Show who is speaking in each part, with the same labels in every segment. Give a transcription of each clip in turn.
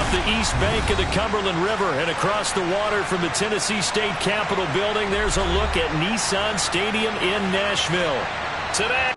Speaker 1: off the east bank of the Cumberland River and across the water from the Tennessee State Capitol building. There's a look at Nissan Stadium in Nashville. Today.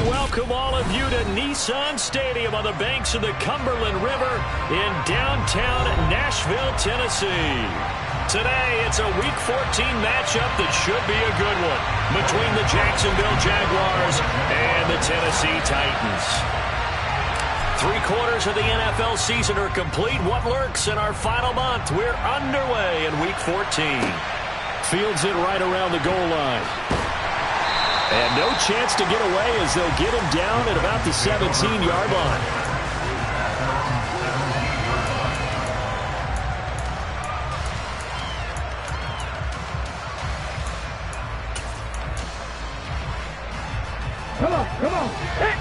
Speaker 1: Welcome all of you to Nissan Stadium on the banks of the Cumberland River in downtown Nashville, Tennessee. Today, it's a Week 14 matchup that should be a good one between the Jacksonville Jaguars and the Tennessee Titans. 3/4 of the NFL season are complete. What lurks in our final month? We're underway in Week 14. Fields it right around the goal line. And no chance to get away as they'll get him down at about the 17-yard line.
Speaker 2: Come on. Hey.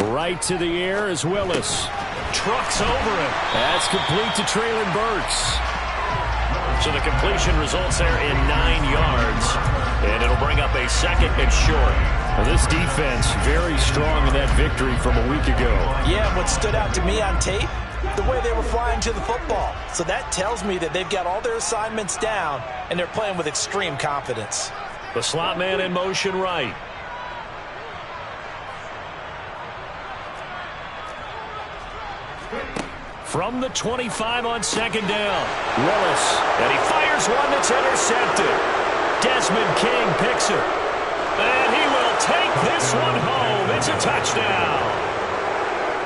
Speaker 1: Right to the air as Willis. Trucks over him. That's complete to Traylon Burks. So the completion results there in 9 yards. And it'll bring up a second and short. Well, this defense very strong in that victory from a week ago.
Speaker 3: Yeah, what stood out to me on tape, the way they were flying to the football. So that tells me that they've got all their assignments down, and they're playing with extreme confidence.
Speaker 1: The slot man in motion right. From the 25 on second down, Willis, and he fires one that's intercepted. Desmond King picks it, and he will take this one home. It's a touchdown.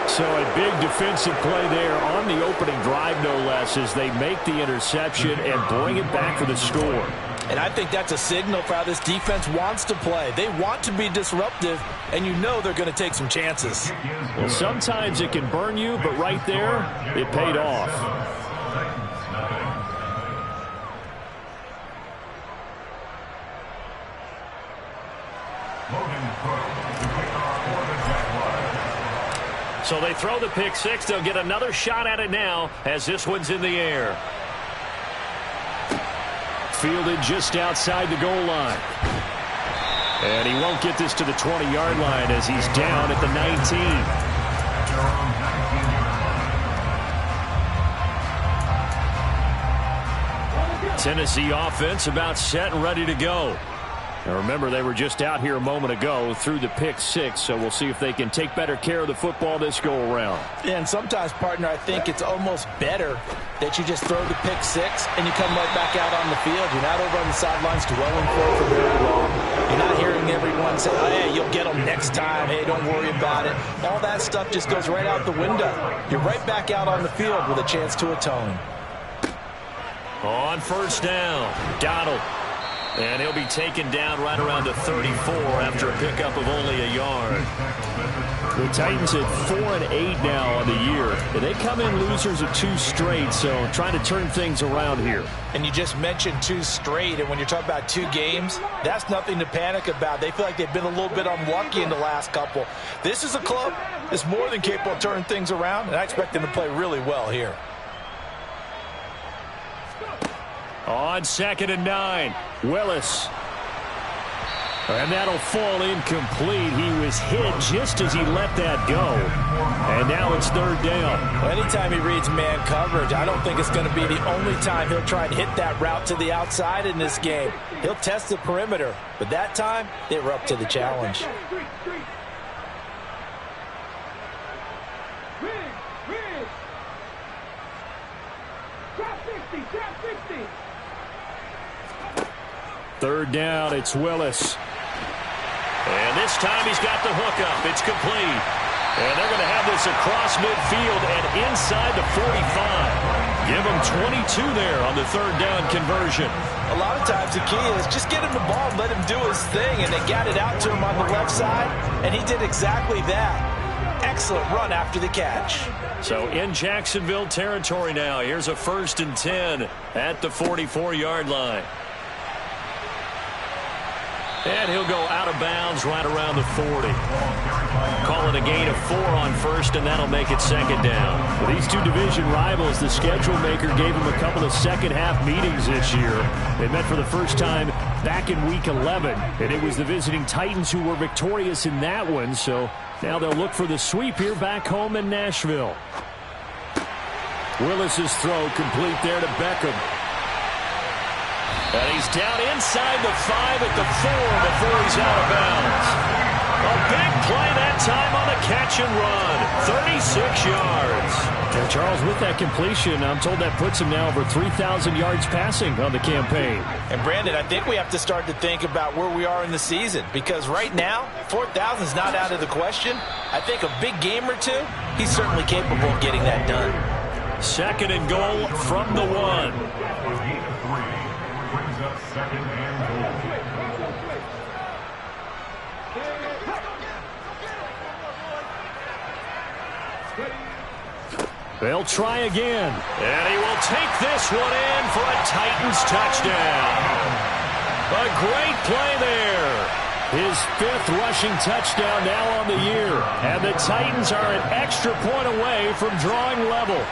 Speaker 1: So a big defensive play there on the opening drive, no less, as they make the interception and bring it back for the score.
Speaker 3: And I think that's a signal for how this defense wants to play. They want to be disruptive, and you know they're going to take some chances.
Speaker 1: Well, sometimes it can burn you, but right there, it paid off. So they throw the pick six. They'll get another shot at it now as this one's in the air. Fielded just outside the goal line. And he won't get this to the 20-yard line as he's down at the 19. Tennessee offense about set and ready to go. Now remember, they were just out here a moment ago through the pick six, so we'll see if they can take better care of the football this go-around.
Speaker 3: Yeah, and sometimes, partner, I think it's almost better that you just throw the pick six and you come right back out on the field. You're not over on the sidelines dwelling for very long. You're not hearing everyone say, oh, hey, you'll get them next time. Hey, don't worry about it. All that stuff just goes right out the window. You're right back out on the field with a chance to atone.
Speaker 1: On first down, Donald. And he'll be taken down right around the 34 after a pickup of only a yard. The Titans at 4-8 now on the year. And they come in losers of 2 straight, so trying to turn things around here.
Speaker 3: And you just mentioned 2 straight, and when you're talking about 2 games, that's nothing to panic about. They feel like they've been a little bit unlucky in the last couple. This is a club that's more than capable of turning things around, and I expect them to play really well here. On 2nd and 9, Willis.
Speaker 1: And that'll fall incomplete. He was hit just as he let that go. And now it's third down.
Speaker 3: Well, anytime he reads man coverage, I don't think it's going to be the only time he'll try and hit that route to the outside in this game. He'll test the perimeter, but that time they were up to the challenge.
Speaker 1: Third down, it's Willis. And this time he's got the hookup. It's complete. And they're going to have this across midfield and inside the 45. Give him 22 there on the third down conversion.
Speaker 3: A lot of times the key is just get him the ball and let him do his thing. And they got it out to him on the left side, and he did exactly that. Excellent run after the catch.
Speaker 1: So in Jacksonville territory now. Here's a 1st and 10 at the 44-yard line. And he'll go out of bounds right around the 40. Call it a gain of 4 on first, and that'll make it second down. For these two division rivals, the schedule maker gave them a couple of second-half meetings this year. They met for the first time back in Week 11, and it was the visiting Titans who were victorious in that one, so now they'll look for the sweep here back home in Nashville. Willis's throw complete there to Beckham. And he's down inside the 5 at the 4 before he's out of bounds. A big play that time on the catch and run. 36 yards. And Charles, with that completion, I'm told that puts him now over 3,000 yards passing on the campaign.
Speaker 3: And Brandon, I think we have to start to think about where we are in the season, because right now, 4,000 is not out of the question. I think a big game or two, he's certainly capable of getting that done.
Speaker 1: Second and goal from the 1. They'll try again. And he will take this one in for a Titans touchdown. A great play there. His 5th rushing touchdown now on the year. And the Titans are an extra point away from drawing level.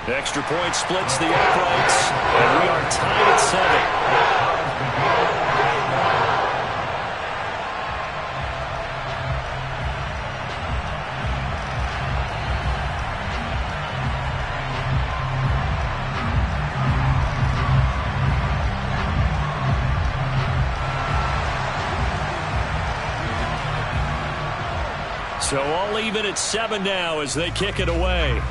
Speaker 1: The extra point splits the uprights, and we are tied at 7. So all even at 7 now as they kick it away.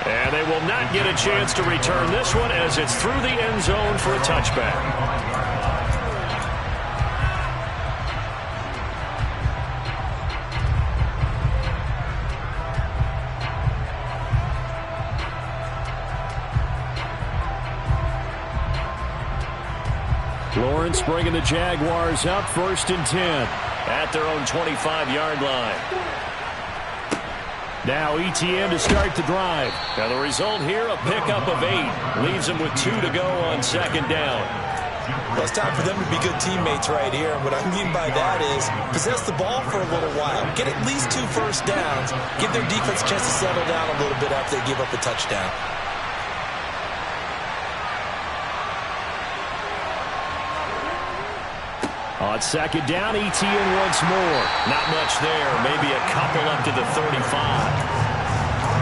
Speaker 1: And they will not get a chance to return this one as it's through the end zone for a touchback. Lawrence bringing the Jaguars up 1st and 10 at their own 25-yard line. Now ETN to start the drive. Now the result here, a pickup of 8. Leaves them with 2 to go on second down.
Speaker 3: Well, it's time for them to be good teammates right here. And what I mean by that is possess the ball for a little while. Get at least 2 first downs. Give their defense a chance to settle down a little bit after they give up a touchdown.
Speaker 1: On second down, ETN once more. Not much there. Maybe a couple up to the 35.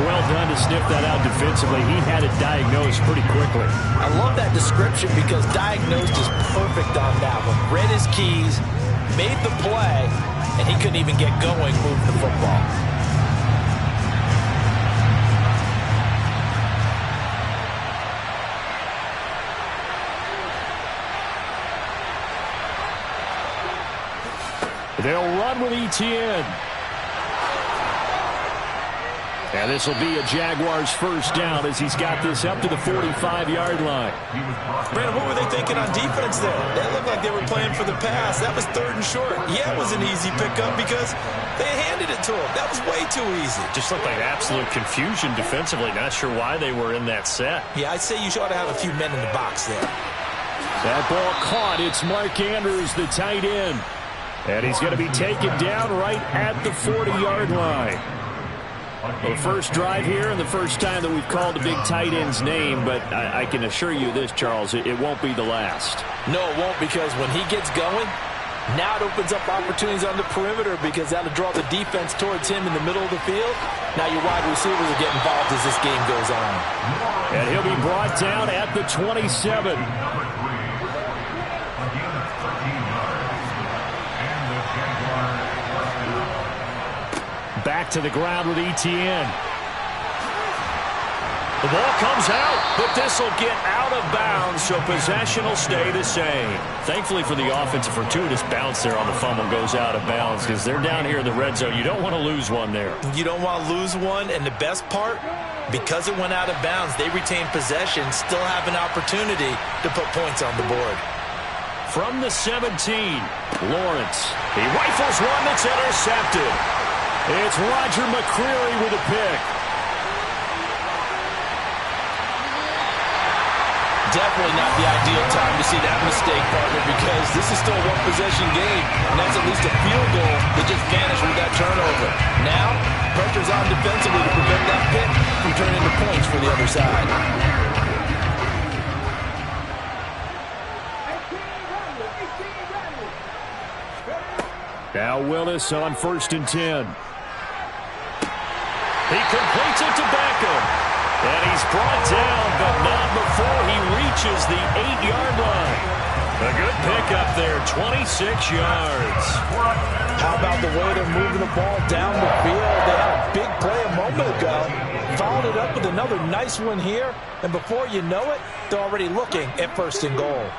Speaker 1: Well done to sniff that out defensively. He had it diagnosed pretty quickly.
Speaker 3: I love that description because diagnosed is perfect on that one. Read his keys, made the play, and he couldn't even get going moving the football.
Speaker 1: They'll run with ETN. And this will be a Jaguars first down as he's got this up to the 45-yard line.
Speaker 3: Brandon, what were they thinking on defense there? They looked like they were playing for the pass. That was 3rd and short. Yeah, it was an easy pickup because they handed it to him. That was way too easy.
Speaker 1: Just looked like absolute confusion defensively. Not sure why they were in that set.
Speaker 3: Yeah, I'd say you ought to have a few men in the box there.
Speaker 1: That ball caught. It's Mark Andrews, the tight end. And he's going to be taken down right at the 40-yard line. Well, the first drive here and the first time that we've called the big tight end's name, but I can assure you this, Charles, it won't be the last.
Speaker 3: No, it won't, because when he gets going, now it opens up opportunities on the perimeter because that'll draw the defense towards him in the middle of the field. Now your wide receivers will get involved as this game goes on.
Speaker 1: And he'll be brought down at the 27. Back to the ground with Etienne. The ball comes out, but this will get out of bounds, so possession will stay the same. Thankfully for the offense, a fortuitous bounce there on the fumble goes out of bounds because they're down here in the red zone. You don't want to lose one there.
Speaker 3: You don't want to lose one, and the best part, because it went out of bounds, they retain possession, still have an opportunity to put points on the board.
Speaker 1: From the 17, Lawrence. He rifles one that's intercepted. It's Roger McCreary with a pick.
Speaker 3: Definitely not the ideal time to see that mistake, partner, because this is still a one-possession game, and that's at least a field goal that just vanished with that turnover. Now, pressure's on defensively to prevent that pick from turning into points for the other side.
Speaker 1: Now Willis on 1st and 10. He completes it to Beckham. And he's brought down, but not before he reaches the 8-yard line. A good pickup there, 26 yards.
Speaker 3: How about the way they're moving the ball down the field? They had a big play a moment ago. Followed it up with another nice one here. And before you know it, they're already looking at 1st and goal.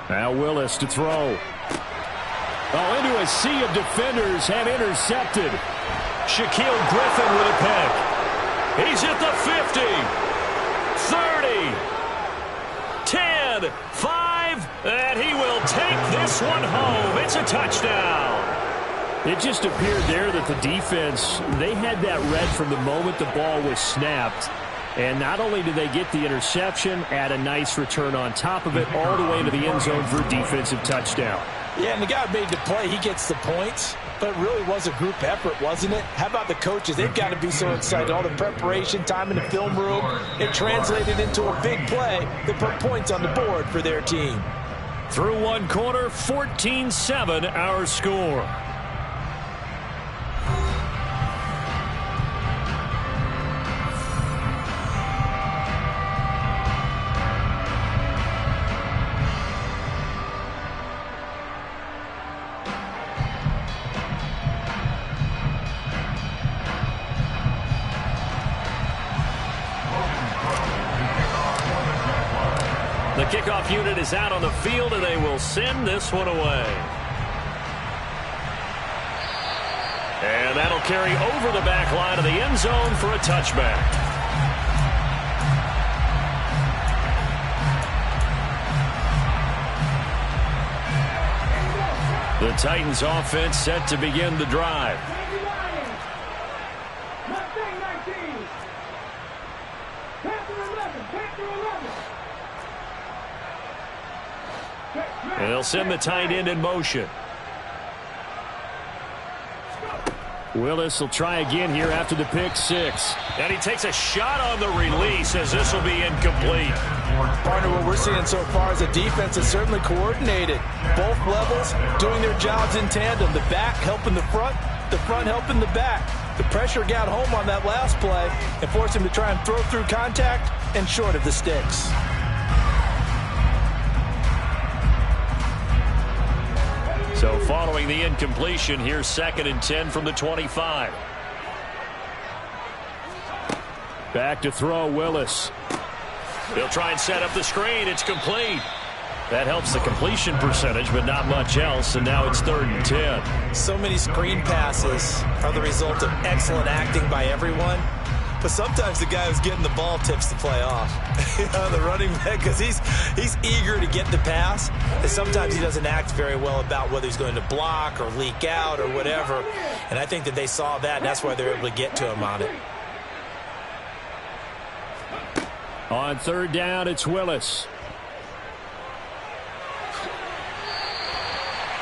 Speaker 1: Now Willis to throw. Oh, into a sea of defenders and intercepted. Shaquille Griffin with a pick. He's at the 50, 30, 10, 5, and he will take this one home. It's a touchdown. It just appeared there that the defense, they had that read from the moment the ball was snapped. And not only did they get the interception, add a nice return on top of it, all the way into the end zone for a defensive touchdown.
Speaker 3: Yeah, and the guy made the play. He gets the points, but it really was a group effort, wasn't it? How about the coaches? They've got to be so excited. All the preparation, time in the film room, it translated into a big play that put points on the board for their team.
Speaker 1: Through one quarter, 14-7 our score. The kickoff unit is out on the field, and they will send this one away. And that'll carry over the back line of the end zone for a touchback. The Titans offense set to begin the drive. And they'll send the tight end in motion. Willis will try again here after the pick six. And he takes a shot on the release as this will be incomplete.
Speaker 3: Partner, what we're seeing so far is a defense that's certainly coordinated. Both levels doing their jobs in tandem. The back helping the front helping the back. The pressure got home on that last play and forced him to try and throw through contact and short of the sticks.
Speaker 1: So following the incompletion, here's 2nd and 10 from the 25. Back to throw, Willis. He'll try and set up the screen. It's complete. That helps the completion percentage, but not much else, and now it's 3rd and 10.
Speaker 3: So many screen passes are the result of excellent acting by everyone. But sometimes the guy who's getting the ball tips the play off. The running back, because he's eager to get the pass. And sometimes he doesn't act very well about whether he's going to block or leak out or whatever. And I think that they saw that, and that's why they're able to get to him on it.
Speaker 1: On 3rd down, it's Willis.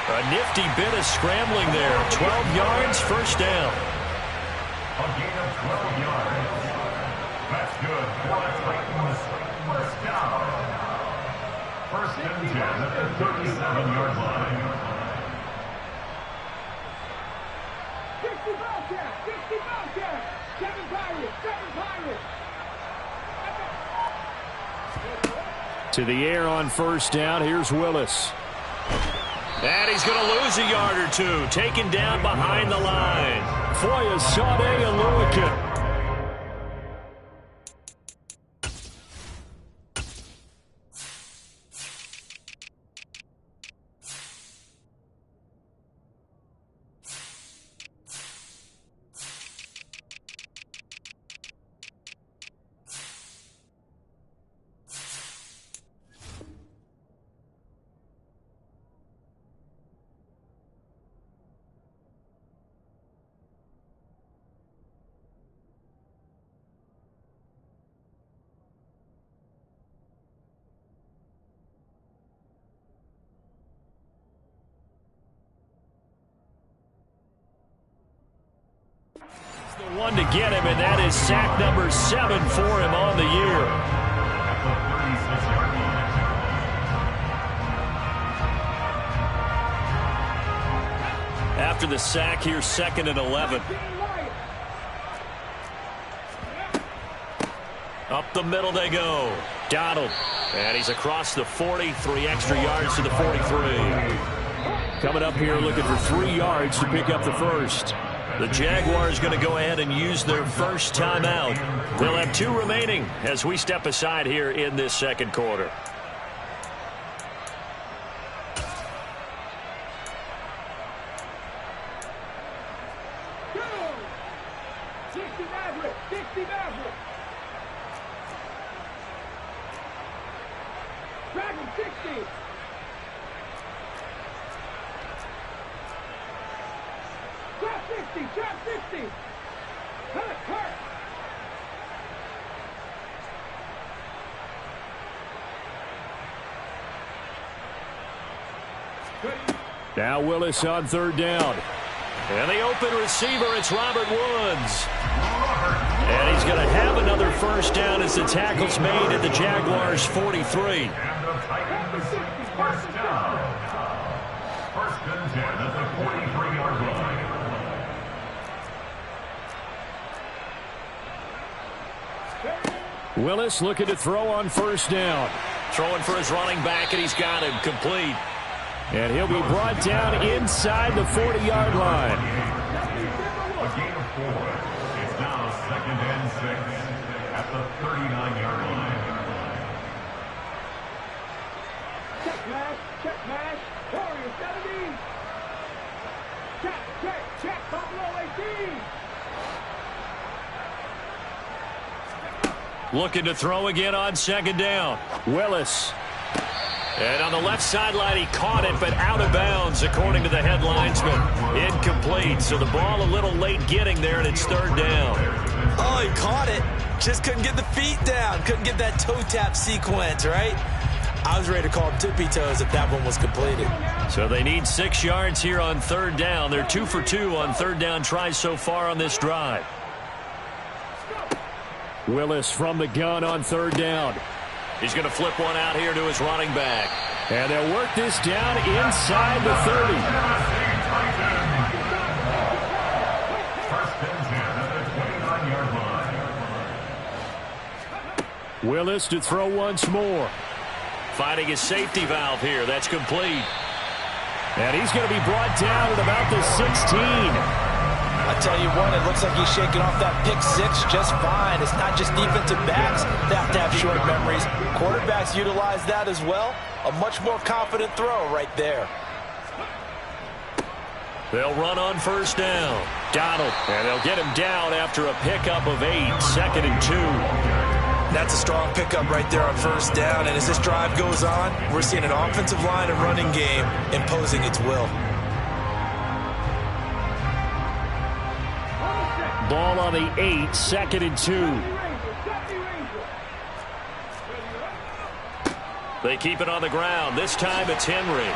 Speaker 1: A nifty bit of scrambling there. 12 yards, first down.
Speaker 2: A gain of 12 yards. That's good for the Titans. First down. First and 10 at the 37-yard line.
Speaker 4: 60 Bobcats, 60 Bobcats. 7 Pirates, 7 Pirates.
Speaker 1: To the air on first down. Here's Willis. And he's going to lose a yard or two. Taken down behind the line. Foya, Sade, and Lewican. The one to get him, and that is sack number 7 for him on the year.
Speaker 2: At the 36-yard line.
Speaker 1: After the sack, here's 2nd and 11. Up the middle they go. Donald. And he's across the 40, 3 extra yards to the 43. Coming up here looking for 3 yards to pick up the first. The Jaguars going to go ahead and use their first timeout. They'll have 2 remaining as we step aside here in this second quarter.
Speaker 4: Go! 60 Maverick, 60 Maverick. Dragon 60. Trap 60, trap 60. Hurt, hurt.
Speaker 1: Now Willis on third down. And the open receiver, it's Robert Woods. And he's going to have another first down as the tackle's made at the Jaguars' 43.
Speaker 2: And the Titans first down. First and 10 at the 43-yard line.
Speaker 1: Willis looking to throw on first down. Throwing for his running back, and he's got him complete. And he'll be brought down inside the 40-yard line.
Speaker 2: A gain of 4. It's now 2nd and 6 at the 39-yard line.
Speaker 4: Check mash, Warrior 70. Check, Buffalo 18.
Speaker 1: Looking to throw again on second down. Willis. And on the left sideline, he caught it, but out of bounds, according to the head linesman. Incomplete, so the ball a little late getting there, and it's third down.
Speaker 3: Oh, he caught it. Just couldn't get the feet down. Couldn't get that toe tap sequence, right? I was ready to call him tippy toes if that one was completed.
Speaker 1: So they need 6 yards here on third down. They're 2 for 2 on third down tries so far on this drive. Willis from the gun on third down. He's going to flip one out here to his running back. And they'll work this down inside the 30.
Speaker 2: First and 10 at the 29-yard line.
Speaker 1: Willis to throw once more. Finding his safety valve here. That's complete. And he's going to be brought down at about the 16.
Speaker 3: I tell you what, it looks like he's shaking off that pick 6 just fine. It's not just defensive backs that have to have short memories. Quarterbacks utilize that as well. A much more confident throw right there.
Speaker 1: They'll run on first down. Donald. And they'll get him down after a pickup of 8. 2nd and 2.
Speaker 3: That's a strong pickup right there on first down. And as this drive goes on, we're seeing an offensive line and running game imposing its will.
Speaker 1: Ball on the 8, 2nd and 2. They keep it on the ground. This time it's Henry.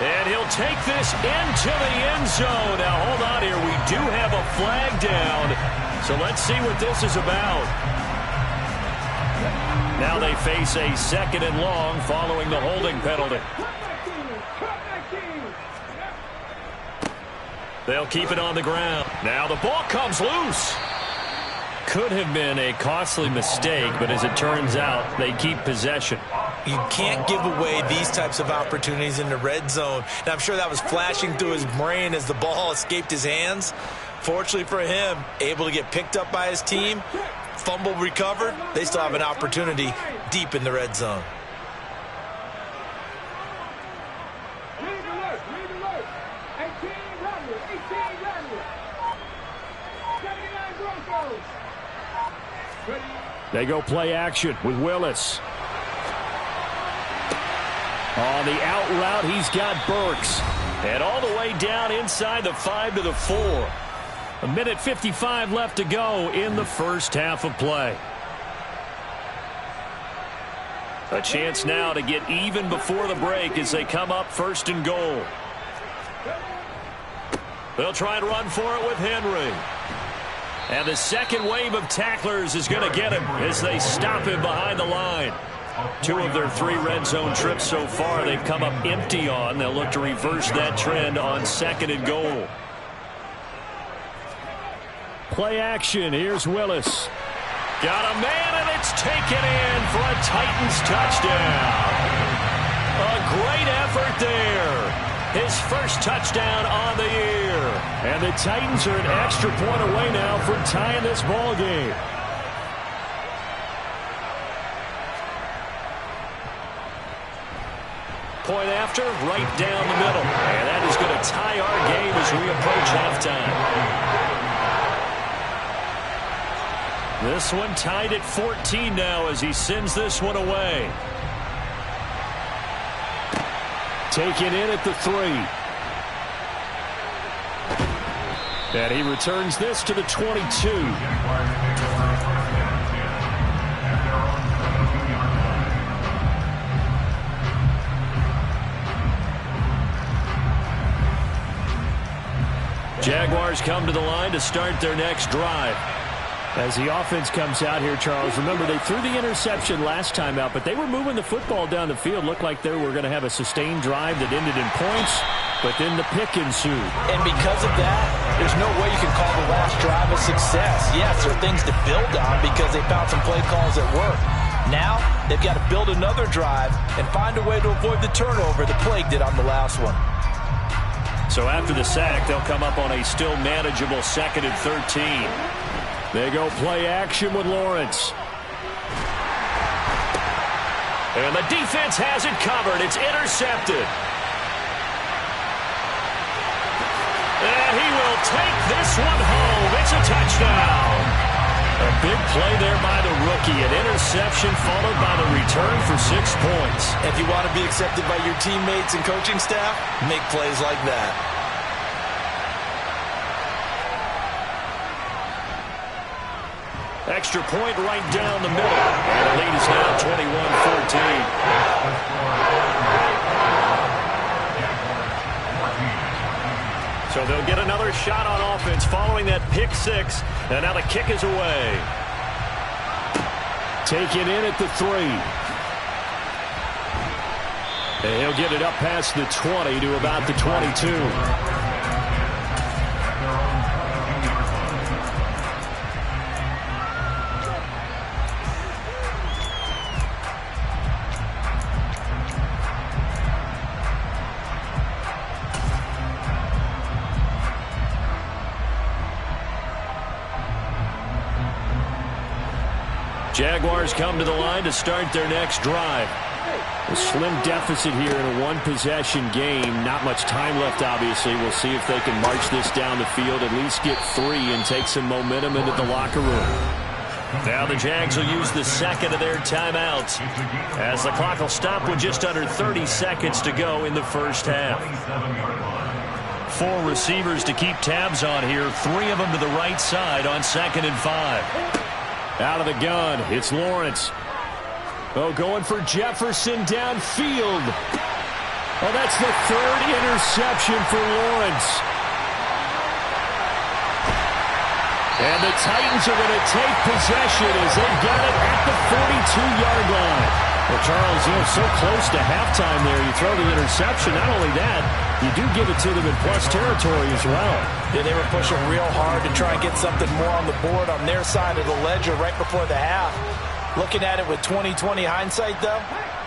Speaker 1: And he'll take this into the end zone. Now, hold on here. We do have a flag down. So let's see what this is about. Now they face a 2nd and long following the holding penalty. They'll keep it on the ground. Now the ball comes loose. Could have been a costly mistake, but as it turns out, they keep possession.
Speaker 3: You can't give away these types of opportunities in the red zone. Now, I'm sure that was flashing through his brain as the ball escaped his hands. Fortunately for him, able to get picked up by his team, fumble recovered. They still have an opportunity deep in the red zone.
Speaker 1: They go play action with Willis. On the out route, he's got Burks. And all the way down inside the 5 to the 4. 1:55 left to go in the first half of play. A chance now to get even before the break as they come up 1st and goal. They'll try and run for it with Henry. And the second wave of tacklers is going to get him as they stop him behind the line. 2 of their 3 red zone trips so far they've come up empty on. They'll look to reverse that trend on 2nd and goal. Play action. Here's Willis. Got a man, and it's taken in for a Titans touchdown. A great effort there. His first touchdown on the year. And the Titans are an extra point away now from tying this ball game. Point after, right down the middle. And that is going to tie our game as we approach halftime. This one tied at 14 now as he sends this one away. Taken in at the 3. And he returns this to the 22. Jaguars come to the line to start their next drive. As the offense comes out here, Charles, remember they threw the interception last time out, but they were moving the football down the field. Looked like they were going to have a sustained drive that ended in points, but then the pick ensued.
Speaker 3: And because of that, there's no way you can call the last drive a success. Yes, there are things to build on because they found some play calls that work. Now, they've got to build another drive and find a way to avoid the turnover the plague did on the last one.
Speaker 1: So after the sack, they'll come up on a still manageable 2nd and 13. They go play action with Lawrence. And the defense has it covered. It's intercepted. And he will take this one home. It's a touchdown. A big play there by the rookie. An interception followed by the return for 6 points.
Speaker 3: If you want to be accepted by your teammates and coaching staff, make plays like that.
Speaker 1: Extra point right down the middle. And the lead is now 21-14. So they'll get another shot on offense following that pick 6. And now the kick is away. Taken in at the 3. And he'll get it up past the 20 to about the 22. Jaguars come to the line to start their next drive. A slim deficit here in a one-possession game. Not much time left, obviously. We'll see if they can march this down the field, at least get 3 and take some momentum into the locker room. Now the Jags will use the second of their timeouts as the clock will stop with just under 30 seconds to go in the first half. 4 receivers to keep tabs on here. 3 of them to the right side on 2nd and 5. Out of the gun, it's Lawrence. Oh, going for Jefferson downfield. Oh, that's the third interception for Lawrence. And the Titans are going to take possession as they get it at the 42-yard line. Well, Charles, so close to halftime there. You throw the interception. Not only that, you do give it to them in plus territory as well.
Speaker 3: Yeah, they were pushing real hard to try and get something more on the board on their side of the ledger right before the half. Looking at it with 20/20 hindsight, though,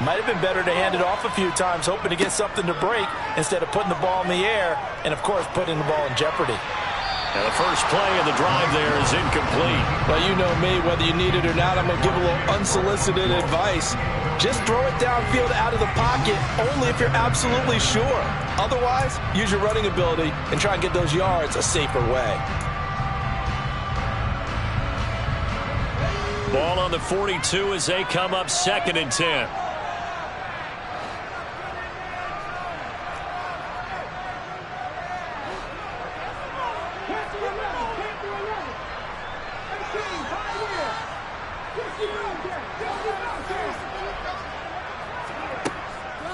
Speaker 3: might have been better to hand it off a few times, hoping to get something to break instead of putting the ball in the air and, of course, putting the ball in jeopardy.
Speaker 1: And the first play of the drive there is incomplete.
Speaker 3: Well, you know me, whether you need it or not, I'm going to give a little unsolicited advice. Just throw it downfield out of the pocket only if you're absolutely sure. Otherwise, use your running ability and try and get those yards a safer way.
Speaker 1: Ball on the 42 as they come up 2nd and 10.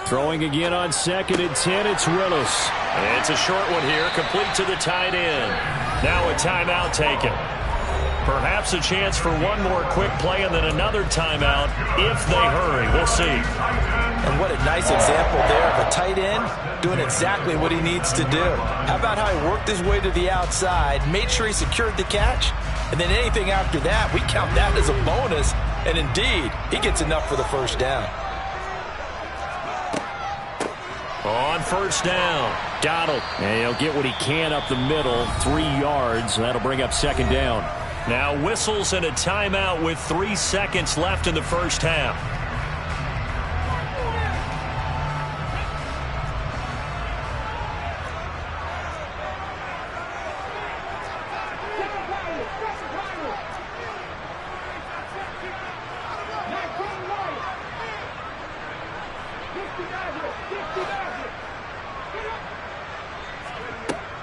Speaker 1: Throwing again on 2nd and 10, it's Willis. And it's a short one here, complete to the tight end. Now a timeout taken. Perhaps a chance for one more quick play and then another timeout if they hurry. We'll see.
Speaker 3: And what a nice example there of a tight end doing exactly what he needs to do. How about how he worked his way to the outside, made sure he secured the catch, and then anything after that, we count that as a bonus. And indeed, he gets enough for the first down.
Speaker 1: On first down, Donald. And he'll get what he can up the middle, 3 yards. That'll bring up 2nd down. Now whistles and a timeout with 3 seconds left in the first half.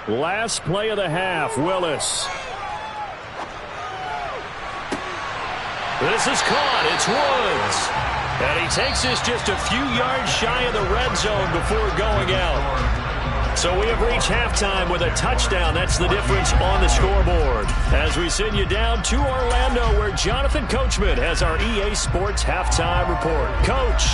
Speaker 1: Last play of the half, Willis. This is caught. It's Woods. And he takes this just a few yards shy of the red zone before going out. So we have reached halftime with a touchdown. That's the difference on the scoreboard. As we send you down to Orlando, where Jonathan Coachman has our EA Sports halftime report. Coach.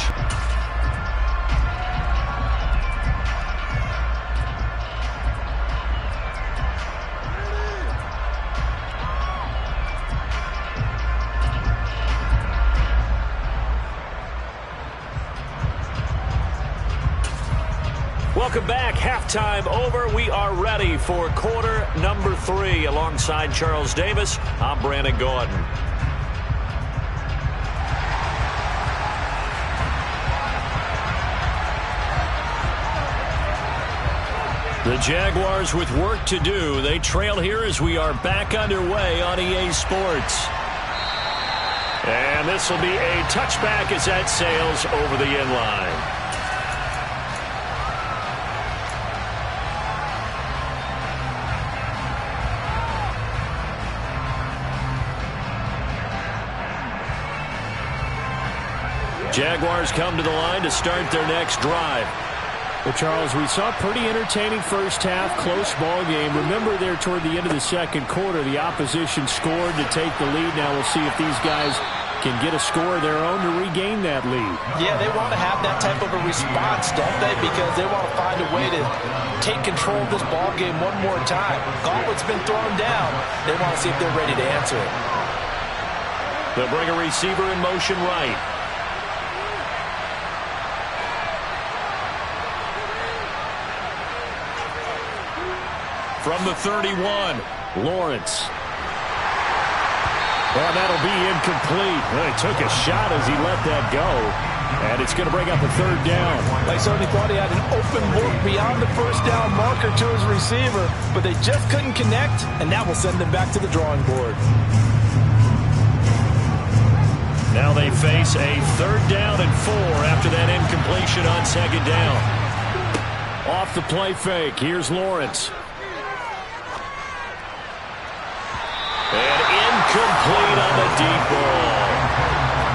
Speaker 1: Welcome back. Halftime over. We are ready for quarter number 3. Alongside Charles Davis, I'm Brandon Gordon. The Jaguars with work to do. They trail here as we are back underway on EA Sports. And this will be a touchback as that sails over the end line. Jaguars come to the line to start their next drive. Well, Charles, we saw a pretty entertaining first half, close ball game. Remember there toward the end of the second quarter, the opposition scored to take the lead. Now we'll see if these guys can get a score of their own to regain that lead. Yeah, they want to have that type of a response, don't they? Because they want to find a way to take control of this ball game one more time. Gauntlet's been thrown down. They want to see if they're ready to answer it. They'll bring a receiver in motion right. From the 31, Lawrence. Well, that'll be incomplete. Well, he took a shot as he let that go. And it's going to bring up a 3rd down. They certainly thought he had an open look beyond the first down marker to his receiver, but they just couldn't connect, and that will send them back to the drawing board. Now they face a 3rd down and 4 after that incompletion on 2nd down. Off the play fake, here's Lawrence. And incomplete on the deep ball.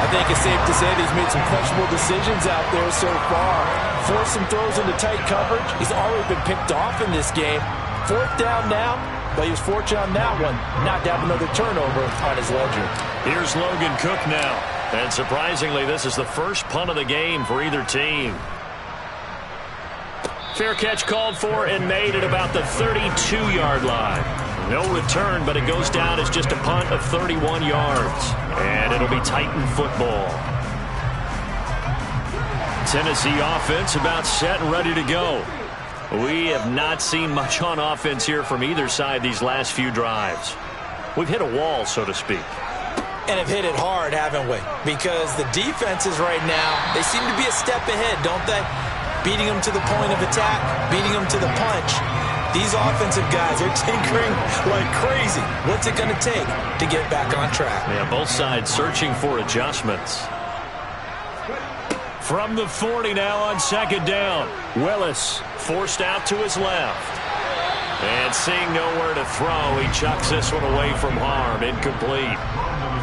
Speaker 3: I think it's safe to say that he's made some questionable decisions out there so far. Forced some throws into tight coverage. He's already been picked off in this game. 4th down now, but he was fortunate on that one not to have another turnover on his ledger.
Speaker 1: Here's Logan Cook now. And surprisingly, this is the first punt of the game for either team. Fair catch called for and made at about the 32-yard line. No return, but it goes down as just a punt of 31 yards. And it'll be Titan football. Tennessee offense about set and ready to go. We have not seen much on offense here from either side these last few drives. We've hit a wall, so to speak.
Speaker 3: And have hit it hard, haven't we? Because the defenses right now, they seem to be a step ahead, don't they? Beating them to the point of attack, beating them to the punch. These offensive guys are tinkering like crazy. What's it going to take to get back on track?
Speaker 1: Yeah, both sides searching for adjustments. From the 40 now on 2nd down. Willis forced out to his left. And seeing nowhere to throw, he chucks this one away from harm. Incomplete.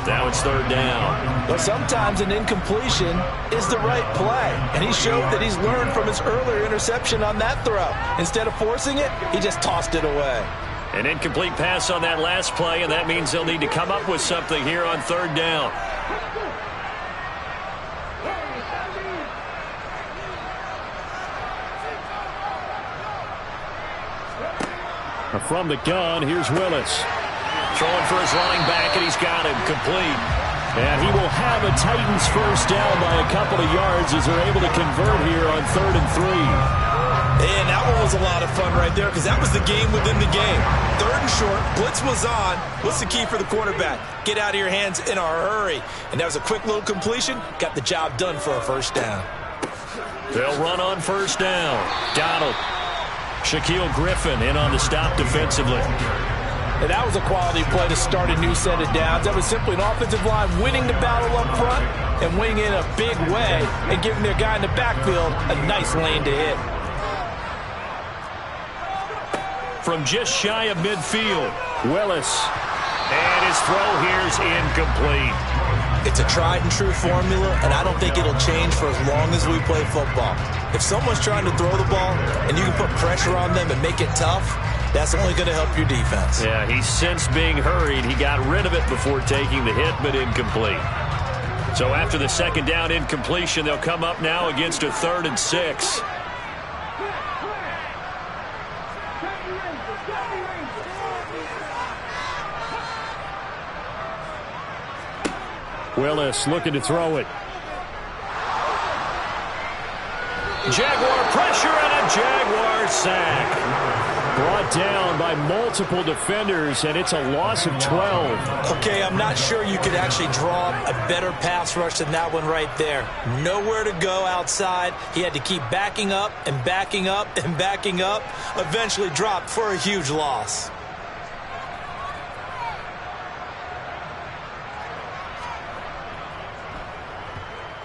Speaker 1: Now it's 3rd down.
Speaker 3: But sometimes an incompletion is the right play. And he showed that he's learned from his earlier interception on that throw. Instead of forcing it, he just tossed it away.
Speaker 1: An incomplete pass on that last play, and that means they'll need to come up with something here on 3rd down. From the gun, here's Willis. Throwing for his running back, and he's got him complete. And he will have a Titans first down by a couple of yards as they're able to convert here on 3rd and 3.
Speaker 3: And that one was a lot of fun right there because that was the game within the game. 3rd and short, blitz was on. What's the key for the quarterback? Get out of your hands in a hurry. And that was a quick little completion. Got the job done for a first down.
Speaker 1: They'll run on 1st down. Donald. Shaquille Griffin in on the stop defensively.
Speaker 3: And that was a quality play to start a new set of downs. That was simply an offensive line winning the battle up front and winning in a big way and giving their guy in the backfield a nice lane to hit.
Speaker 1: From just shy of midfield, Willis. And his throw here's incomplete.
Speaker 3: It's a tried-and-true formula, and I don't think it'll change for as long as we play football. If someone's trying to throw the ball and you can put pressure on them and make it tough, that's only going to help your defense.
Speaker 1: Yeah, he's since being hurried. He got rid of it before taking the hit, but incomplete. So after the 2nd down incompletion, they'll come up now against a 3rd and 6. Willis looking to throw it. Jaguar pressure and a Jaguar sack. Brought down by multiple defenders, and it's a loss of 12.
Speaker 3: Okay, I'm not sure you could actually draw a better pass rush than that one right there. Nowhere to go outside. He had to keep backing up and backing up and backing up. Eventually dropped for a huge loss.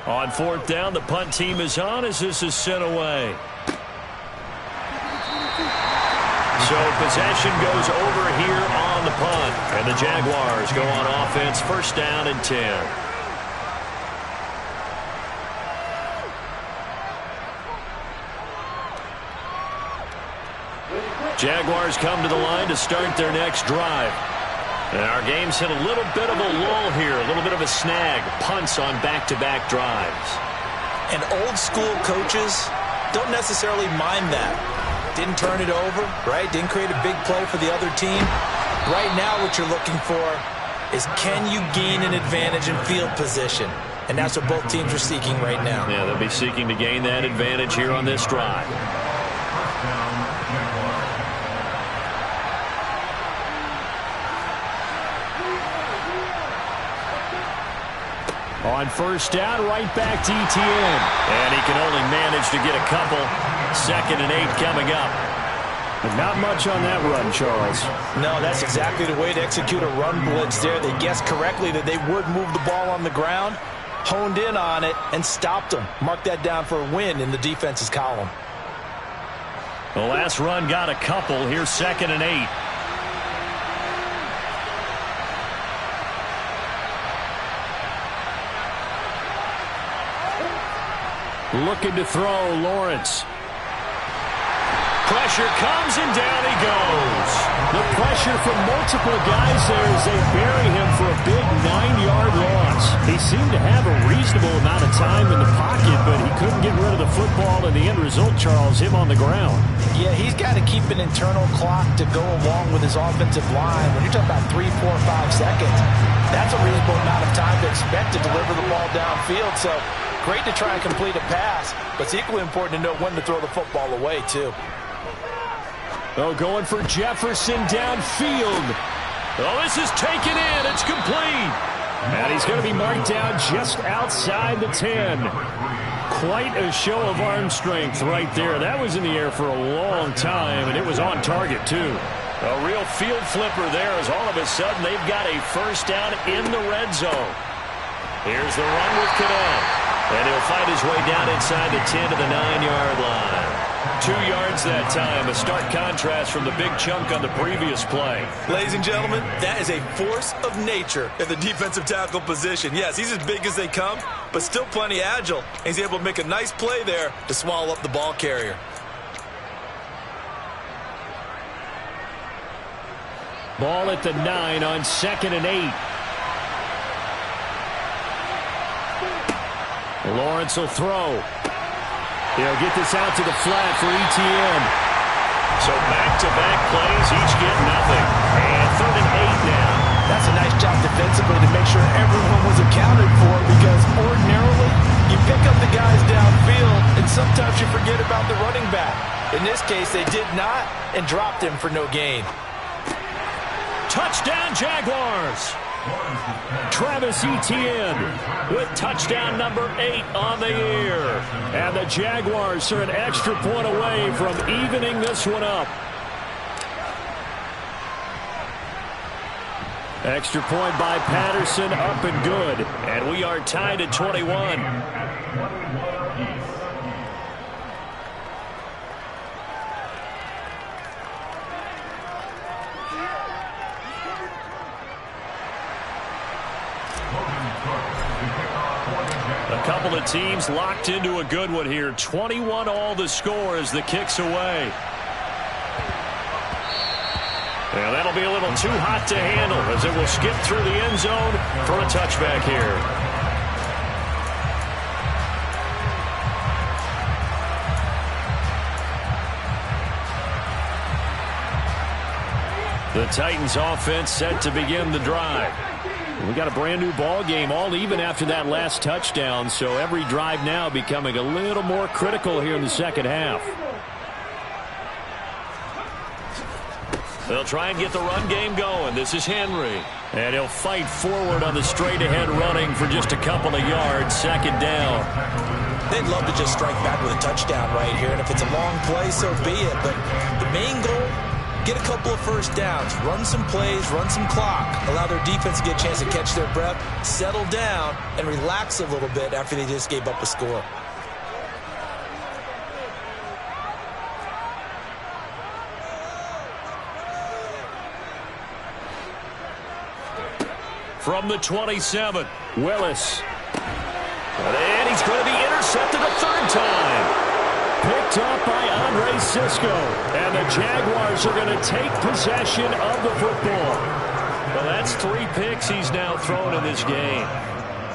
Speaker 1: On 4th down, the punt team is on as this is sent away. So possession goes over here on the punt. And the Jaguars go on offense, 1st down and 10. Jaguars come to the line to start their next drive. And our game's hit a little bit of a lull here, a little bit of a snag. Punts on back-to-back drives.
Speaker 3: And old school coaches don't necessarily mind that. Didn't turn it over, right? Didn't create a big play for the other team. Right now what you're looking for is can you gain an advantage in field position? And that's what both teams are seeking right now.
Speaker 1: Yeah, they'll be seeking to gain that advantage here on this drive. On 1st down, right back to ETN. And he can only manage to get a couple. 2nd and 8 coming up.
Speaker 5: But not much on that run, Charles.
Speaker 3: No, that's exactly the way to execute a run blitz there. They guessed correctly that they would move the ball on the ground, honed in on it, and stopped them. Mark that down for a win in the defense's column.
Speaker 1: The last run got a couple. Here's 2nd and 8. Looking to throw, Lawrence. Pressure comes, and down he goes. The pressure from multiple guys there as they bury him for a big 9-yard loss. He seemed to have a reasonable amount of time in the pocket, but he couldn't get rid of the football, and the end result, Charles, him on the ground.
Speaker 3: Yeah, he's got to keep an internal clock to go along with his offensive line. When you're talking about 3, 4, 5 seconds, that's a reasonable amount of time to expect to deliver the ball downfield. So great to try and complete a pass, but it's equally important to know when to throw the football away, too.
Speaker 1: Oh, going for Jefferson downfield. Oh, this is taken in. It's complete. And he's going to be marked down just outside the 10. Quite a show of arm strength right there. That was in the air for a long time, and it was on target, too. A real field flipper there as all of a sudden they've got a first down in the red zone. Here's the run with Cadet. And he'll fight his way down inside the 10 to the 9-yard line. 2 yards that time, a stark contrast from the big chunk on the previous play.
Speaker 3: Ladies and gentlemen, that is a force of nature at the defensive tackle position. Yes, he's as big as they come, but still plenty agile. He's able to make a nice play there to swallow up the ball carrier.
Speaker 1: Ball at the 9 on 2nd and 8. Lawrence will throw. He'll get this out to the flat for ETN. So back-to-back plays, each get nothing. And 3rd and 8 now.
Speaker 3: That's a nice job defensively to make sure everyone was accounted for, because ordinarily you pick up the guys downfield and sometimes you forget about the running back. In this case, they did not and dropped him for no gain.
Speaker 1: Touchdown, Jaguars. Travis Etienne with touchdown number 8 on the year. And the Jaguars are an extra point away from evening this one up. Extra point by Patterson, up and good. And we are tied at 21. A couple of teams locked into a good one here. 21 all the score as the kick's away. And that'll be a little too hot to handle as it will skip through the end zone for a touchback here. The Titans offense set to begin the drive. We got a brand new ball game, all even after that last touchdown, so every drive now becoming a little more critical here in the second half. They'll try and get the run game going. This is Henry. And he'll fight forward on the straight-ahead running for just a couple of yards. 2nd down.
Speaker 3: They'd love to just strike back with a touchdown right here, and if it's a long play, so be it. But the main goal, get a couple of first downs, run some plays, run some clock, allow their defense to get a chance to catch their breath, settle down, and relax a little bit after they just gave up a score.
Speaker 1: From the 27, Willis. And he's going to be intercepted a 3rd time. Picked up by Andre Sisco. And the Jaguars are going to take possession of the football. Well, that's 3 picks he's now thrown in this game.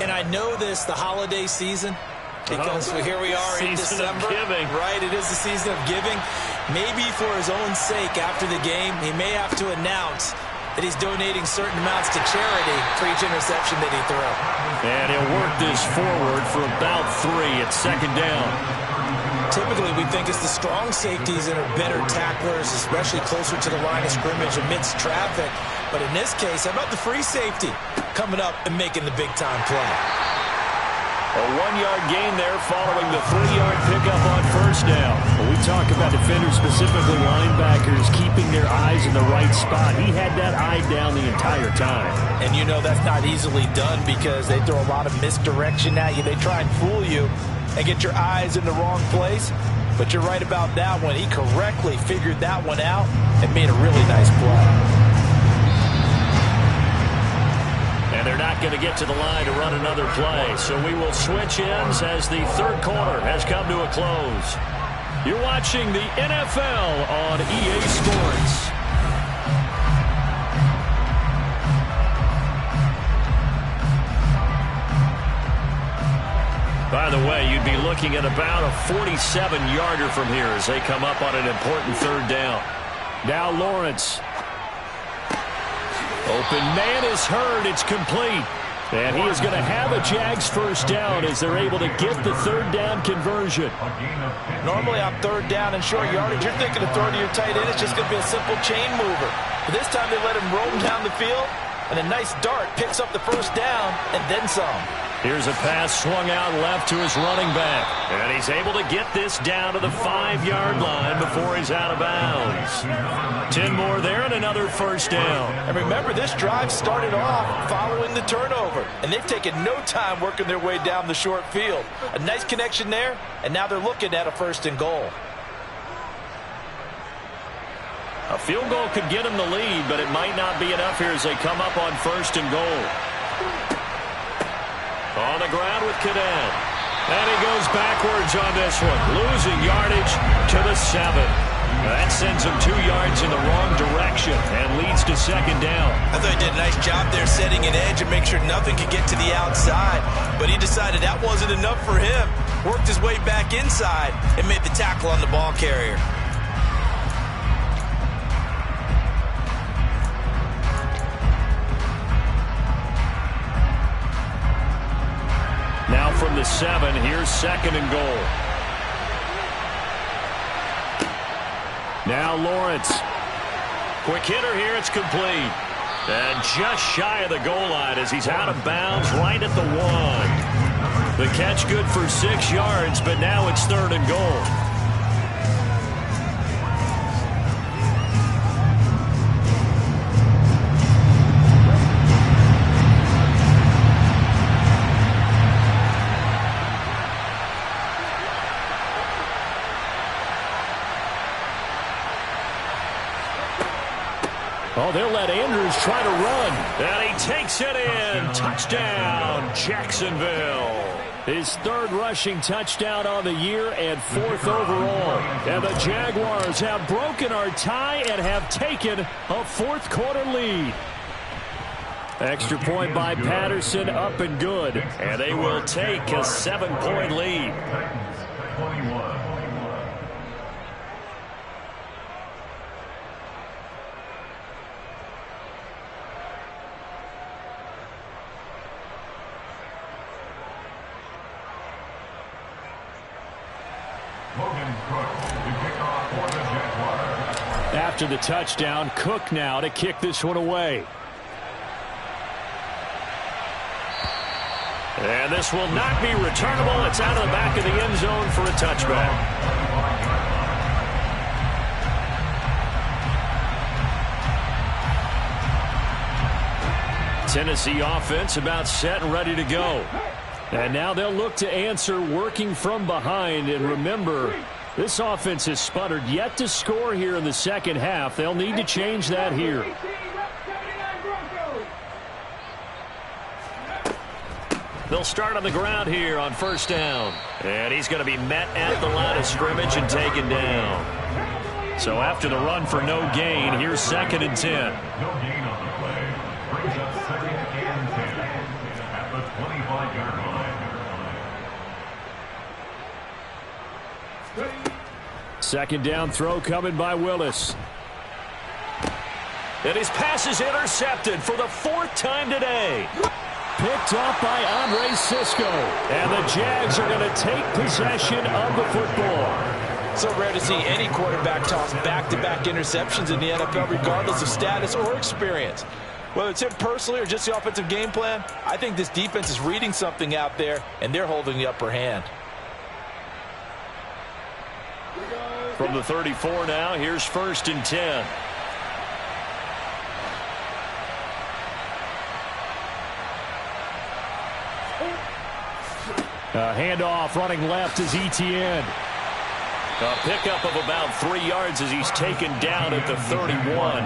Speaker 3: And I know this, the holiday season, because here we are in December.
Speaker 1: Of giving.
Speaker 3: Right, it is the season of giving. Maybe for his own sake after the game, he may have to announce that he's donating certain amounts to charity for each interception that he threw.
Speaker 1: And he'll work this forward for about 3 at 2nd down.
Speaker 3: Typically, we think it's the strong safeties that are better tacklers, especially closer to the line of scrimmage amidst traffic. But in this case, how about the free safety coming up and making the big-time play?
Speaker 1: A 1-yard gain there following the 3-yard pickup on 1st down. When we talk about defenders, specifically linebackers, keeping their eyes in the right spot, he had that eye down the entire time.
Speaker 3: And you know that's not easily done because they throw a lot of misdirection at you. They try and fool you and get your eyes in the wrong place. But you're right about that one. He correctly figured that one out and made a really nice play.
Speaker 1: And they're not not going to get to the line to run another play. So we will switch ends as the third quarter has come to a close. You're watching the NFL on EA Sports. By the way, you'd be looking at about a 47-yarder from here as they come up on an important third down. Now Lawrence. Open man is heard. It's complete. And he is going to have a Jags first down as they're able to get the third down conversion.
Speaker 3: Normally on third down and short yardage, you're thinking of throwing to your tight end. It's just going to be a simple chain mover. But this time they let him roam down the field, and a nice dart picks up the first down and then some.
Speaker 1: Here's a pass swung out left to his running back. And he's able to get this down to the 5-yard line before he's out of bounds. 10 more there and another first down.
Speaker 3: And remember, this drive started off following the turnover. And they've taken no time working their way down the short field. A nice connection there, and now they're looking at a first and goal.
Speaker 1: A field goal could get him the lead, but it might not be enough here as they come up on first and goal. On the ground with Cadet. And he goes backwards on this one. Losing yardage to the 7. That sends him 2 yards in the wrong direction and leads to second down.
Speaker 3: I thought he did a nice job there setting an edge and make sure nothing could get to the outside. But he decided that wasn't enough for him. Worked his way back inside and made the tackle on the ball carrier.
Speaker 1: Now from the 7, here's second and goal. Now Lawrence. Quick hitter here, it's complete. And just shy of the goal line as he's out of bounds right at the 1. The catch good for 6 yards, but now it's third and goal. Oh, they'll let Andrews try to run. And he takes it in. Touchdown, Jacksonville. His third rushing touchdown on the year and 4th overall. And the Jaguars have broken our tie and have taken a 4th quarter lead. Extra point by Patterson, up and good. And they will take a 7-point lead. After the touchdown, Cook now to kick this one away. And this will not be returnable. It's out of the back of the end zone for a touchback. Tennessee offense about set and ready to go. And now they'll look to answer working from behind. And remember, this offense has sputtered yet to score here in the second half. They'll need to change that here. They'll start on the ground here on first down. And he's going to be met at the line of scrimmage and taken down. So after the run for no gain, here's second and 10.
Speaker 2: No gain on the play. Brings up second and 10 at the 25-yard line.
Speaker 1: Second down throw coming by Willis. And his pass is intercepted for the 4th time today. Picked off by Andre Sisco. And the Jags are going to take possession of the football.
Speaker 3: So rare to see any quarterback toss back-to-back interceptions in the NFL, regardless of status or experience. Whether it's him personally or just the offensive game plan, I think this defense is reading something out there, and they're holding the upper hand.
Speaker 1: From the 34 now, here's first and 10. A handoff running left is Etienne. A pickup of about 3 yards as he's taken down at the 31.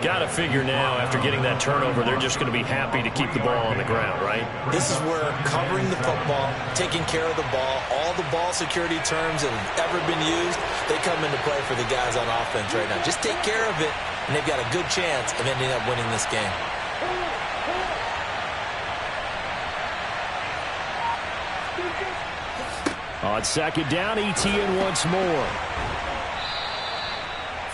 Speaker 1: Got to figure now, after getting that turnover, they're just going to be happy to keep the ball on the ground, right?
Speaker 3: This is where covering the football, taking care of the ball, all the ball security terms that have ever been used, they come into play for the guys on offense right now. Just take care of it, and they've got a good chance of ending up winning this game.
Speaker 1: On second down, ETN once more.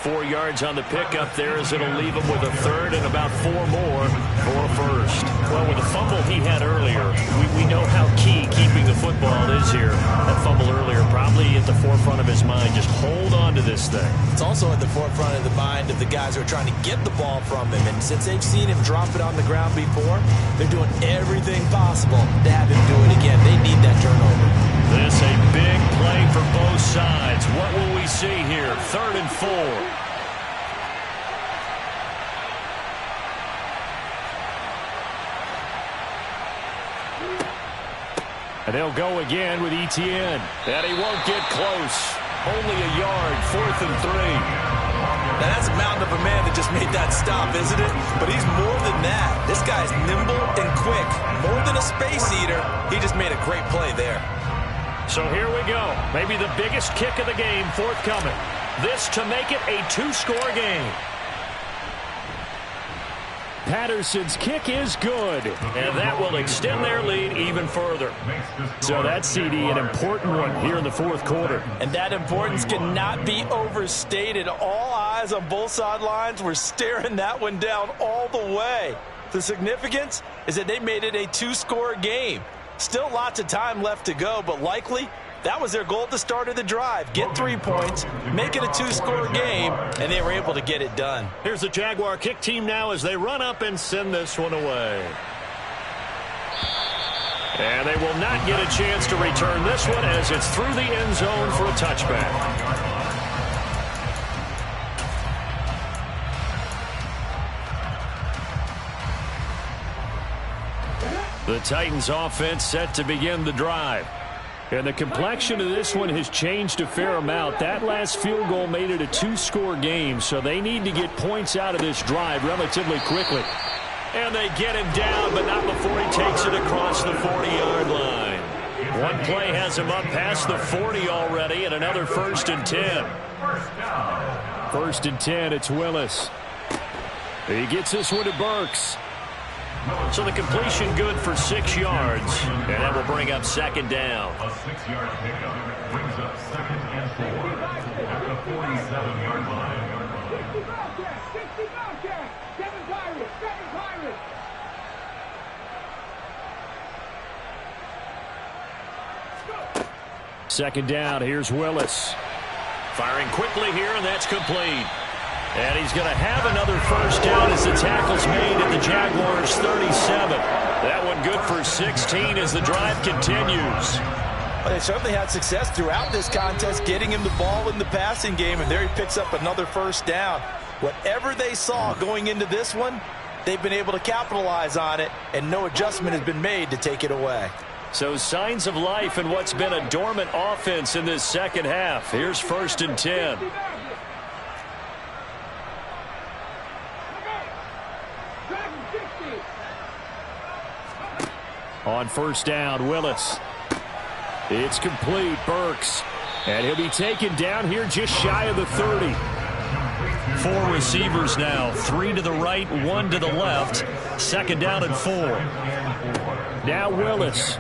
Speaker 1: 4 yards on the pickup there as it'll leave him with a third and about 4 more for a first. Well, with the fumble he had earlier, we know how key keeping the football is here. That fumble earlier probably at the forefront of his mind. Just hold on to this thing.
Speaker 3: It's also at the forefront of the mind of the guys who are trying to get the ball from him. And since they've seen him drop it on the ground before, they're doing everything possible to have him do it again. They need that turnover.
Speaker 1: This a big play for both sides. What will we see here? 3rd and 4. And they'll go again with ETN. And he won't get close. Only a yard, 4th and 3.
Speaker 3: Now, that's a mountain of a man that just made that stop, isn't it? But he's more than that. This guy's nimble and quick. More than a space eater. He just made a great play there.
Speaker 1: So here we go. Maybe the biggest kick of the game forthcoming. This to make it a 2-score game. Patterson's kick is good, and that will extend their lead even further. So that's, CD, an important one here in the 4th quarter.
Speaker 3: And that importance cannot be overstated. All eyes on both sidelines were staring that one down all the way. The significance is that they made it a 2-score game. Still lots of time left to go, but likely that was their goal at the start of the drive. Get 3 points, make it a 2-score game, and they were able to get it done.
Speaker 1: Here's the Jaguar kick team now as they run up and send this one away. And they will not get a chance to return this one as it's through the end zone for a touchback. The Titans offense set to begin the drive. And the complexion of this one has changed a fair amount. That last field goal made it a 2-score game, so they need to get points out of this drive relatively quickly. And they get him down, but not before he takes it across the 40-yard line. One play has him up past the 40 already, and another 1st and 10. 1st and 10, it's Willis. He gets this one to Burks. So the completion good for 6 yards, and that will bring up 2nd down.
Speaker 2: A 6-yard pickup brings up 2nd and 4 at the 47-yard line.
Speaker 4: 60 Bobcats, 60 Bobcats, 7 Pirates, 7 Pirates.
Speaker 1: Second down, here's Willis. Firing quickly here, and that's complete. And he's going to have another 1st down as the tackle's made at the Jaguars' 37. That one good for 16 as the drive continues.
Speaker 3: Well, they certainly had success throughout this contest getting him the ball in the passing game, and there he picks up another 1st down. Whatever they saw going into this one, they've been able to capitalize on it, and no adjustment has been made to take it away.
Speaker 1: So signs of life in what's been a dormant offense in this second half. Here's 1st and 10. On 1st down, Willis. It's complete, Burks. And he'll be taken down here just shy of the 30. 4 receivers now, 3 to the right, 1 to the left. 2nd down and 4. Now Willis.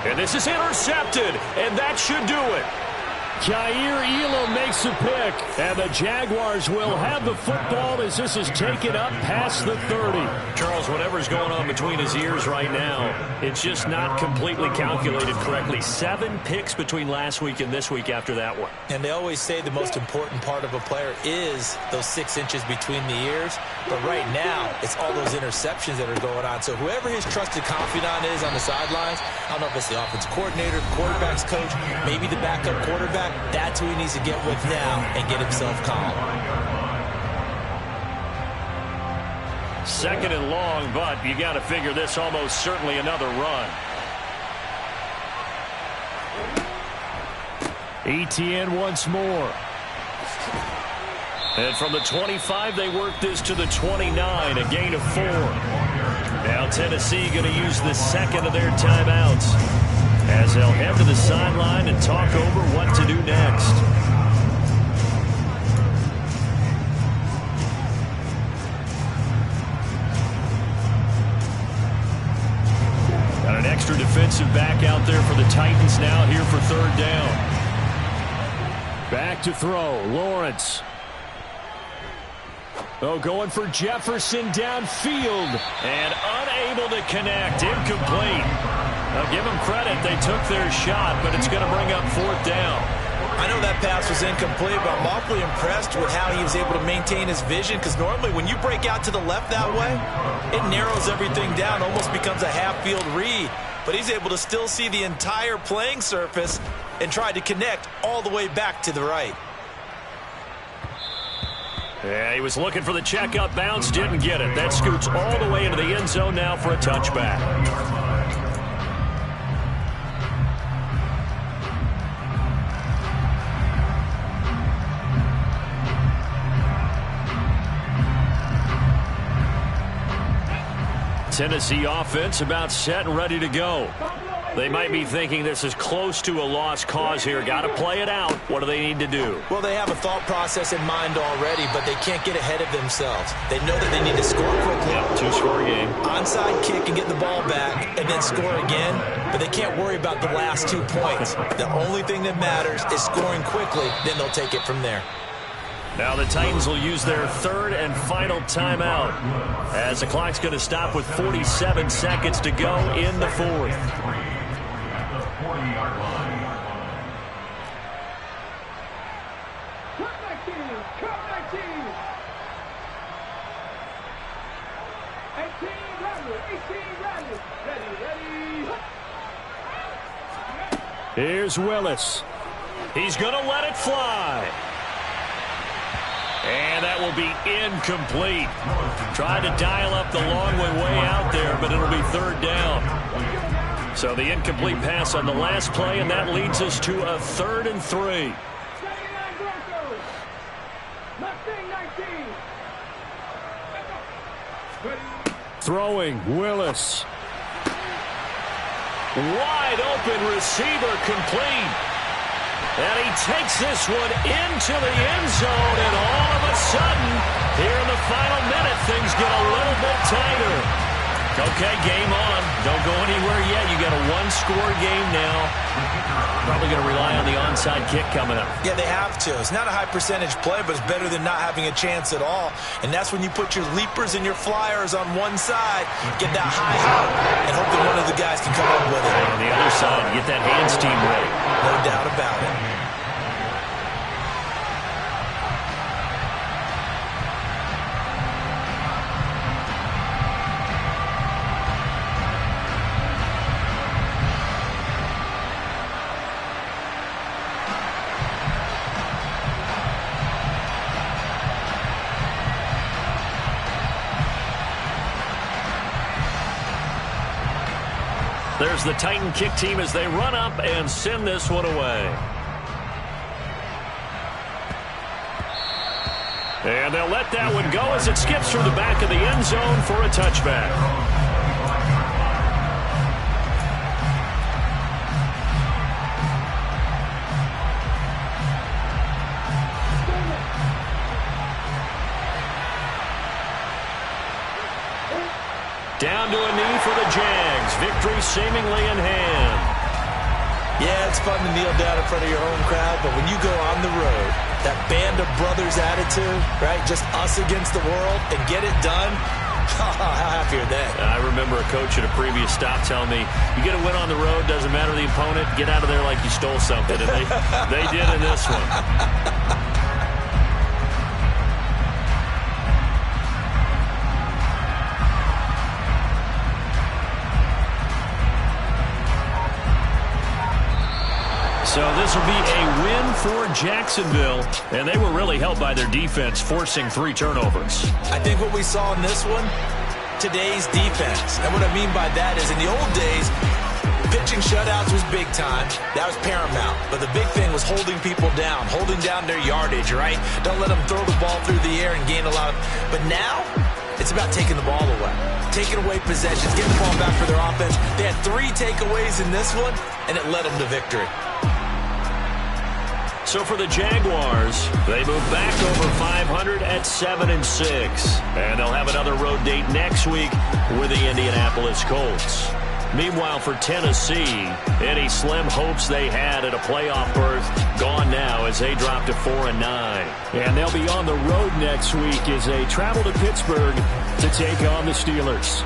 Speaker 1: And this is intercepted, and that should do it. Jair Elam makes the pick, and the Jaguars will have the football as this is taken up past the 30. Charles, whatever's going on between his ears right now, it's just not completely calculated correctly. 7 picks between last week and this week after that one.
Speaker 3: And they always say the most important part of a player is those 6 inches between the ears. But right now, it's all those interceptions that are going on. So whoever his trusted confidant is on the sidelines, I don't know if it's the offensive coordinator, the quarterback's coach, maybe the backup quarterback, that's who he needs to get with now and get himself calm.
Speaker 1: 2nd and long, but you got to figure this almost certainly another run. ETN once more. And from the 25, they work this to the 29, a gain of 4. Now Tennessee going to use the second of their timeouts as they'll head to the sideline and talk over what to do next. Got an extra defensive back out there for the Titans now here for third down. Back to throw, Lawrence. Oh, going for Jefferson downfield and unable to connect. Incomplete. Now give them credit. They took their shot, but it's going to bring up fourth down.
Speaker 3: I know that pass was incomplete, but I'm awfully impressed with how he was able to maintain his vision, because normally when you break out to the left that way, it narrows everything down, almost becomes a half-field read. But he's able to still see the entire playing surface and try to connect all the way back to the right.
Speaker 1: Yeah, he was looking for the checkup bounce, didn't get it. That scoots all the way into the end zone now for a touchback. Tennessee offense about set and ready to go. They might be thinking this is close to a lost cause here. Got to play it out. What do they need to do?
Speaker 3: Well, they have a thought process in mind already, but they can't get ahead of themselves. They know that they need to score quickly.
Speaker 1: Yep, two-score game.
Speaker 3: Onside kick and get the ball back and then score again, but they can't worry about the last 2 points. The only thing that matters is scoring quickly, then they'll take it from there.
Speaker 1: Now the Titans will use their third and final timeout as the clock's going to stop with 47 seconds to go in the fourth. Here's Willis. He's going to let it fly. And that will be incomplete. Tried to dial up the long way out there, but it'll be third down. So the incomplete pass on the last play, and that leads us to a 3rd and 3. Throwing, Willis. Wide open receiver, complete. And he takes this one into the end zone, and all of a sudden, here in the final minute, things get a little bit tighter. Okay, game on. Don't go anywhere yet. You got a one-score game now. Probably going to rely on the onside kick coming up.
Speaker 3: Yeah, they have to. It's not a high-percentage play, but it's better than not having a chance at all. And that's when you put your leapers and your flyers on one side, get that high hop, and hope that one of the guys can come up with it.
Speaker 1: And on the other side, get that hands team ready.
Speaker 3: No doubt about it.
Speaker 1: There's the Titan kick team as they run up and send this one away. And they'll let that one go as it skips through the back of the end zone for a touchback. Down to a knee for the Jags. Victory seemingly in hand.
Speaker 3: Yeah, it's fun to kneel down in front of your home crowd, but when you go on the road, that band of brothers attitude, right, just us against the world, and get it done, how happy are they?
Speaker 1: I remember a coach at a previous stop telling me, you get a win on the road, doesn't matter the opponent, get out of there like you stole something. And they did in this one. So this will be a win for Jacksonville, and they were really helped by their defense, forcing 3 turnovers.
Speaker 3: I think what we saw in this one, today's defense. And what I mean by that is in the old days, pitching shutouts was big time. That was paramount. But the big thing was holding people down, holding down their yardage, right? Don't let them throw the ball through the air and gain a lot of... But now, it's about taking the ball away. Taking away possessions, getting the ball back for their offense. They had 3 takeaways in this one, and it led them to victory.
Speaker 1: So for the Jaguars, they move back over 500 at 7-6. And they'll have another road date next week with the Indianapolis Colts. Meanwhile, for Tennessee, any slim hopes they had at a playoff berth gone now as they drop to 4-9.
Speaker 5: And they'll be on the road next week as they travel to Pittsburgh to take on the Steelers.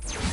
Speaker 2: Pittsburgh.